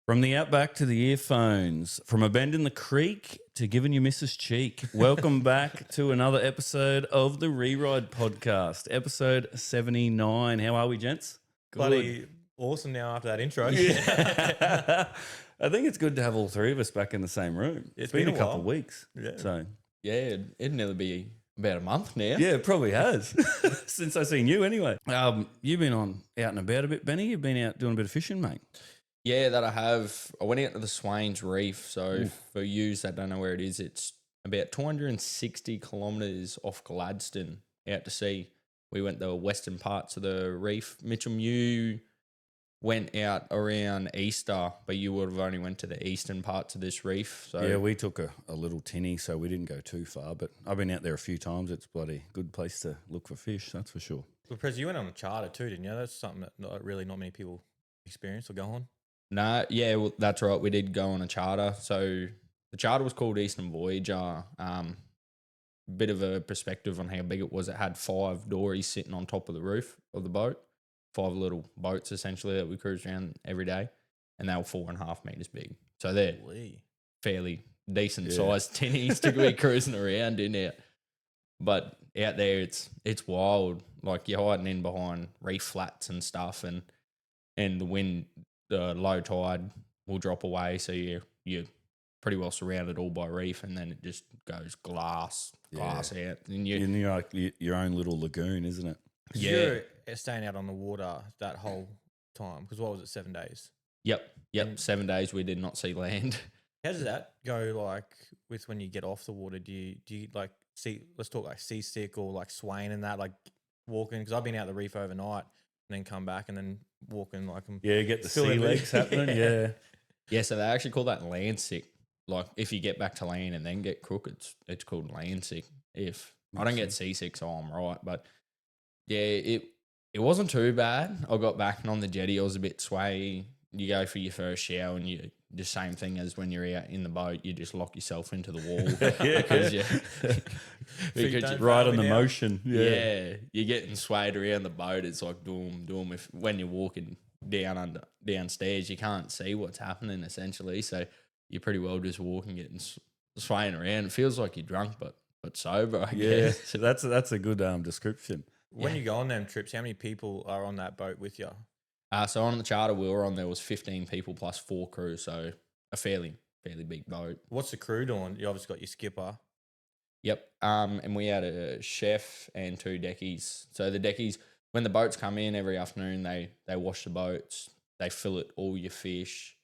From the outback to the earphones, from a bend in the creek to giving you Mrs. Cheek. Welcome back to another episode of the Reride Podcast, episode 79. How are we, gents? Good. Bloody awesome now after that intro. Yeah. I think it's good to have all three of us back in the same room. It's been a couple of weeks. Yeah. So, Yeah, it'd nearly be about a month now. yeah, it probably has since I seen you anyway. You've been out and about a bit, Benny. You've been out doing a bit of fishing, mate. Yeah, that I have. I went out to the Swains Reef. So for yous that don't know where it is, it's about 260 kilometres off Gladstone out to sea. We went the western parts of the reef. Mitchell, you went out around Easter, but you would have only went to the eastern parts of this reef. So Yeah, we took a little tinny, so we didn't go too far. But I've been out there a few times. It's bloody good place to look for fish, that's for sure. Well, Prez, you went on a charter too, didn't you? That's something that not many people experience or go on. No, yeah, well, that's right. We did go on a charter. So the charter was called Eastern Voyager. Bit of a perspective on how big it was. It had 5 dories sitting on top of the roof of the boat, 5 little boats essentially that we cruised around every day, and they were 4.5 meters big. So they're fairly decent sized tinnies to be cruising around in it. But out there, it's wild. Like you're hiding in behind reef flats and stuff, and the wind. The low tide will drop away, so you're pretty well surrounded all by reef, and then it just goes glass out. And you're like your own little lagoon, isn't it? You're staying out on the water that whole time, because what was it, 7 days? Yep. 7 days we did not see land. How does that go, like, with when you get off the water? Do you like let's talk like seasick or like Swain and that, like walking? Because I've been out the reef overnight and then come back and then walking like I'm get the sea legs happening. Yeah. So they actually call that land sick. Like if you get back to land and then get crook, it's called land sick. If I don't get seasick, so I'm right. But yeah, it wasn't too bad. I got back and on the jetty, I was a bit sway. You go for your first shower and you the same thing as when you're out in the boat, you just lock yourself into the wall because you're right on the motion. Yeah, you're getting swayed around the boat. It's like doom. If when you're walking downstairs, you can't see what's happening essentially. So you're pretty well just walking it and swaying around. It feels like you're drunk, but sober. I guess. So that's a good description. When you go on them trips, how many people are on that boat with you? So on the charter we were on, there was 15 people plus 4 crew, so a fairly big boat. What's the crew doing? You obviously got your skipper. Yep. And we had a chef and 2 deckies. So the deckies, when the boats come in every afternoon, they wash the boats, they fillet all your fish,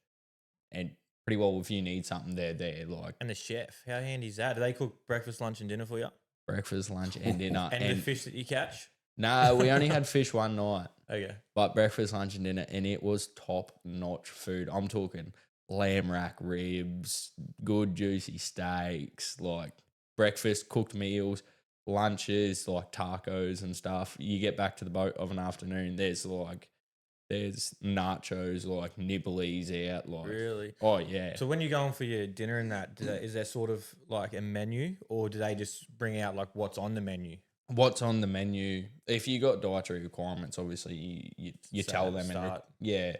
and pretty well if you need something, they're there. Like, and the chef, how handy is that? Do they cook breakfast, lunch, and dinner for you? Breakfast, lunch, and dinner. and the fish that you catch? No, we only had fish one night. Okay. But breakfast, lunch, and dinner, and it was top-notch food. I'm talking lamb rack ribs, good juicy steaks, like breakfast, cooked meals, lunches, like tacos and stuff. You get back to the boat of an afternoon, there's nachos, like nibblies out. Like, really? Oh, yeah. So when you're going for your dinner and that, is there sort of like a menu, or do they just bring out like what's on the menu? What's on the menu? If you got dietary requirements, obviously you tell them. But yeah,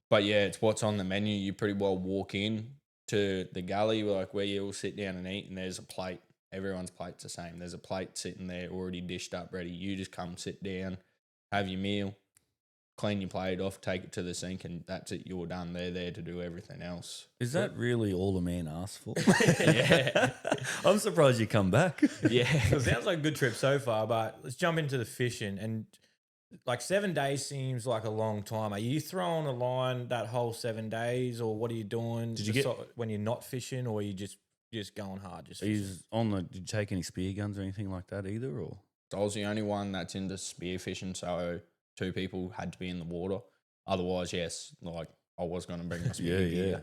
it's what's on the menu. You pretty well walk in to the galley, like where you all sit down and eat, and there's a plate. Everyone's plate's the same. There's a plate sitting there already dished up, ready. You just come sit down, have your meal, clean your plate off, take it to the sink, and that's it. You're done. They're there to do everything else. Is that really all a man asks for? Yeah. I'm surprised you come back. Yeah. It sounds like a good trip so far, but let's jump into the fishing. And like 7 days seems like a long time. Are you throwing a line that whole 7 days, or what are you doing? Did you get when you're not fishing, or are you just going hard? Just did you take any spear guns or anything like that either? Or I was the only one that's into spear fishing, so 2 people had to be in the water. Otherwise, yes, like I was going to bring my spear gear.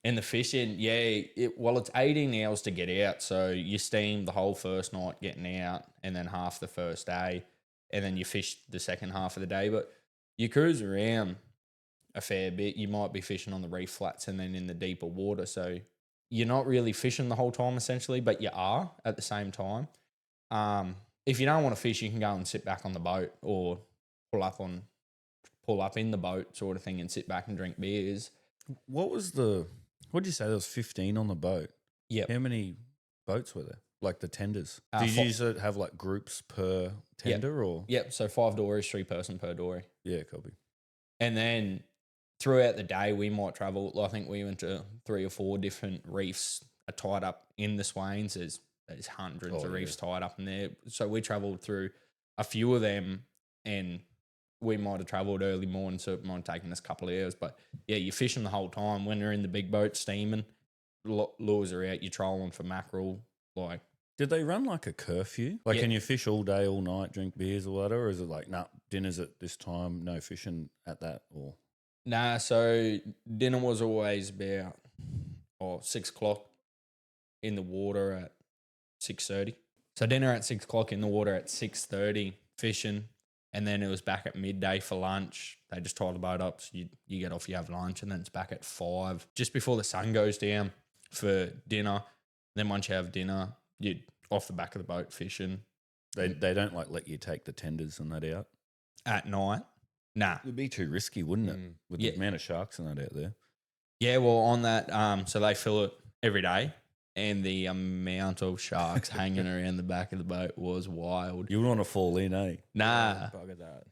And the fishing, it's 18 hours to get out. So you steam the whole first night getting out, and then half the first day, and then you fish the second half of the day. But you cruise around a fair bit. You might be fishing on the reef flats and then in the deeper water. So you're not really fishing the whole time essentially, but you are at the same time. If you don't want to fish, you can go and sit back on the boat or pull up on pull up in the boat sort of thing and sit back and drink beers. What did you say? There was 15 on the boat. Yep. How many boats were there? Like the tenders? Uh, Did you fi- usually have like groups per tender or? Yep. So 5 dories, 3 person per dory. Yeah, copy. And then throughout the day, we might travel. I think we went to 3 or 4 different reefs are tied up in the Swains. There's hundreds of reefs tied up in there. So we travelled through a few of them, and we might have travelled early morning, so it might have taken us a couple of hours. But yeah, you're fishing the whole time. When you're in the big boat steaming, lures are out, you're trolling for mackerel. Like, did they run like a curfew? Like, Yeah. can you fish all day, all night, drink beers or whatever? Or is it like, nah, dinner's at this time, no fishing at that? Or nah, so dinner was always about 6 o'clock in the water at 6:30. So dinner at 6 o'clock, in the water at 6:30, fishing. And then it was back at midday for lunch. They just tie the boat up. So you get off, you have lunch, and then it's back at 5, just before the sun goes down for dinner. Then once you have dinner, you're off the back of the boat fishing. they don't like let you take the tenders and that out? At night, nah. It'd be too risky, wouldn't it? With Yeah. the amount of sharks and that out there. Yeah, well, on that, so they fill it every day. And the amount of sharks hanging around the back of the boat was wild. You would want to fall in, eh? Nah. Bugger that.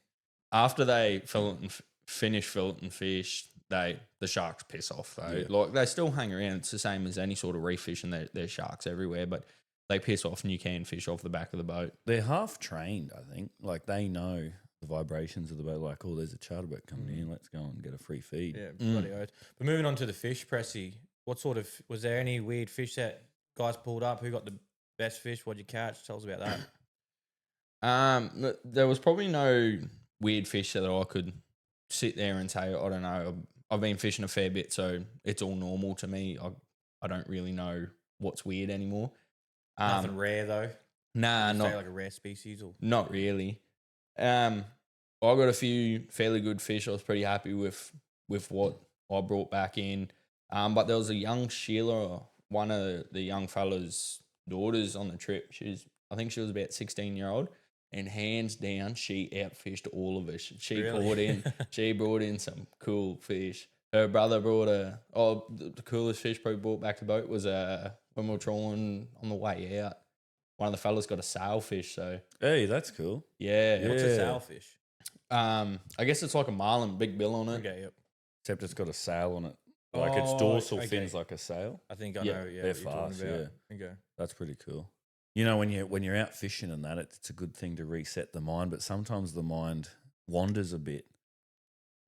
After they fill it and finish filleting fish, the sharks piss off though. Yeah. Like, they still hang around. It's the same as any sort of reef fishing. There's sharks everywhere, but they piss off and you can fish off the back of the boat. They're half trained, I think. Like they know the vibrations of the boat. Like, oh, there's a charter boat coming in. Let's go and get a free feed. Yeah, bloody oath. But moving on to the fish, Pressy, what sort of, was there any weird fish that guys pulled up? Who got the best fish? What'd you catch? Tell us about that. There was probably no weird fish that I could sit there and say, I don't know. I've been fishing a fair bit, so it's all normal to me. I don't really know what's weird anymore. Nothing rare though. Nah, Say not like a rare species or not really. I got a few fairly good fish. I was pretty happy with what I brought back in. But there was a young Sheila, one of the young fella's daughters on the trip. I think she was about 16-year-old, and hands down, she outfished all of us. She brought in some cool fish. Her brother brought the coolest fish probably brought back to the boat was when we were trawling on the way out. One of the fellas got a sailfish, so Hey, that's cool. yeah. what's a sailfish? I guess it's like a marlin, big bill on it. Okay, yep. Except it's got a sail on it. Like its Oh, dorsal okay. fin's like a sail. I think I Yeah, know. Yeah, they're what you're talking fast, about. yeah. Okay. That's pretty cool. You know, when you're out fishing and that, it's a good thing to reset the mind, but sometimes the mind wanders a bit.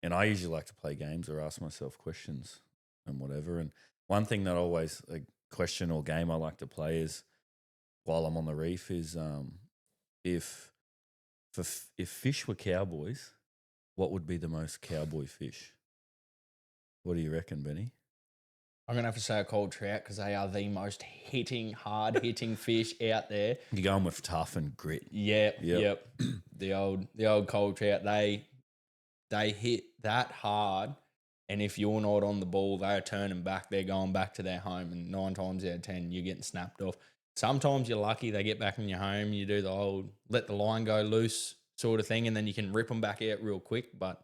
And I usually like to play games or ask myself questions and whatever. And one thing that always a question or game I like to play is while I'm on the reef is if fish were cowboys, what would be the most cowboy fish? What do you reckon, Benny? I'm gonna have to say a cold trout because they are the most hard hitting fish out there. You're going with tough and grit. Yep. Yep. the old cold trout. They hit that hard, and if you're not on the ball, they're turning back. They're going back to their home, and 9 times out of 10, you're getting snapped off. Sometimes you're lucky; they get back in your home. You do the old let the line go loose sort of thing, and then you can rip them back out real quick. But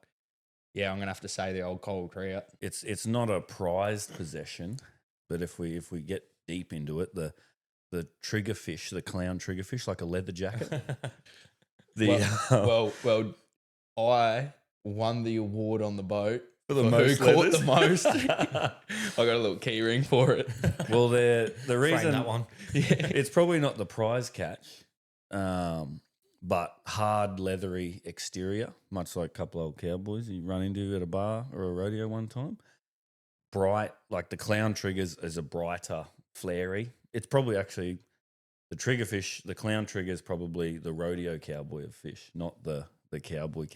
yeah, I'm gonna have to say the old cold trout. It's not a prized possession, but if we get deep into it, the triggerfish, the clown triggerfish, like a leather jacket. Well, I won the award on the boat For the who most caught leathers. the most. I got a little key ring for it. Well, the Frame reason that one. it's probably not the prize catch, but hard leathery exterior, much like a couple old cowboys you run into at a bar or a rodeo one time. Bright, like the clown triggers is a brighter, flary. It's probably actually the triggerfish. The clown trigger is probably the rodeo cowboy of fish, not the cowboy.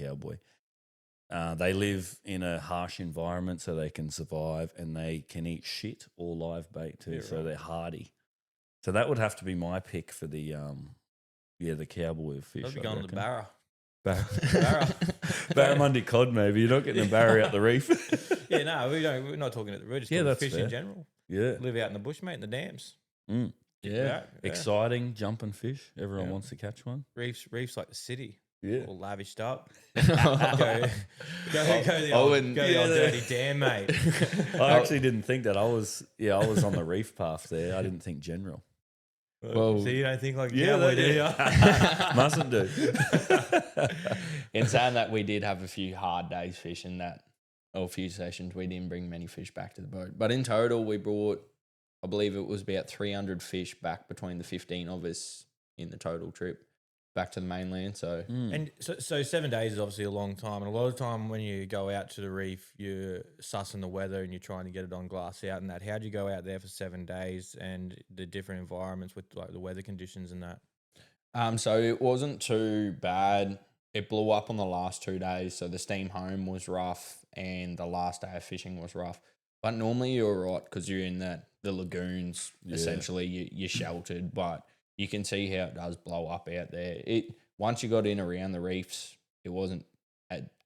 They live in a harsh environment so they can survive, and they can eat shit or live bait too. Yeah, so right. they're hardy. So that would have to be my pick for the the cowboy of fish. I'd be I going to the reckon. barra. Barramundi cod, maybe. You're not getting a barra out the reef. Yeah, no, we're not talking at the road. Just Yeah, talking that's fish fair. in general. Yeah. Live out in the bush, mate, in the dams. Mm. Yeah. Yeah. Exciting, jumping fish. Everyone Yeah. wants to catch one. Reefs like the city. Yeah. all lavished up. Go the old dirty Dan, mate. I actually didn't think that. I was on the reef path there. I didn't think general. Well, So you don't think like Yeah, cowboy, do you? Mustn't do. in saying that, we did have a few hard days fishing that, or a few sessions. We didn't bring many fish back to the boat. But in total, we brought, I believe it was about 300 fish back between the 15 of us in the total trip back to the mainland. So And so 7 days is obviously a long time. And a lot of the time when you go out to the reef, you're sussing the weather and you're trying to get it on glass out and that. How'd you go out there for 7 days and the different environments with like the weather conditions and that? So it wasn't too bad. It blew up on the last 2 days, so the steam home was rough and the last day of fishing was rough. But normally you're all right because you're in the lagoons. Yeah. Essentially, you're sheltered, but you can see how it does blow up out there. Once you got in around the reefs, it wasn't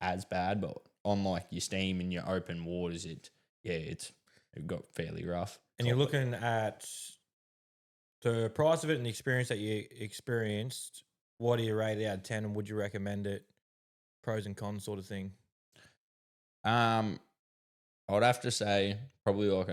as bad, but on like your steam and your open waters, it got fairly rough. And you're looking at the price of it and the experience that you experienced. What do you rate it out of 10 and would you recommend it? Pros and cons sort of thing. I would have to say probably like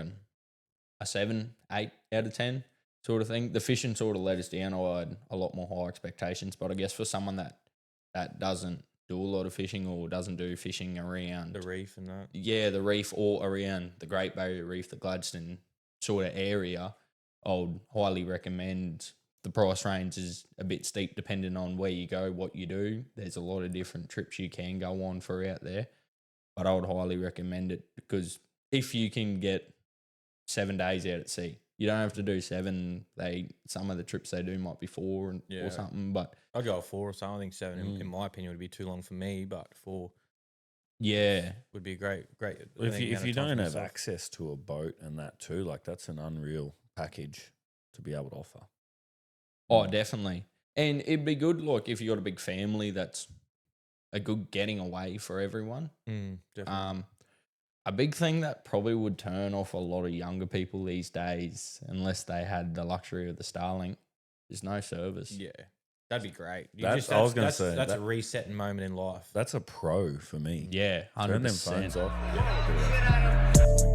a 7, 8 out of 10 sort of thing. The fishing sort of let us down. I had a lot more high expectations, but I guess for someone that doesn't do a lot of fishing or doesn't do fishing around The reef and that. yeah, the reef or around the Great Barrier Reef, the Gladstone sort of area, I would highly recommend. The price range is a bit steep depending on where you go, what you do. There's a lot of different trips you can go on for out there, but I would highly recommend it because if you can get 7 days out at sea, you don't have to do 7. Some of the trips they do might be 4 or something, but I'd go 4 or something. I think 7, in my opinion, would be too long for me, but 4 yeah, would be great. If you don't have access to a boat and that too, like that's an unreal package to be able to offer. oh, definitely. And it'd be good, like, if you got a big family, that's a good getting away for everyone. Definitely. A big thing that probably would turn off a lot of younger people these days, unless they had the luxury of the Starlink, is no service. Yeah, that'd be great. I was going to say that's a resetting moment in life. That's a pro for me. Yeah, 100%. Turn them phones off. Yeah,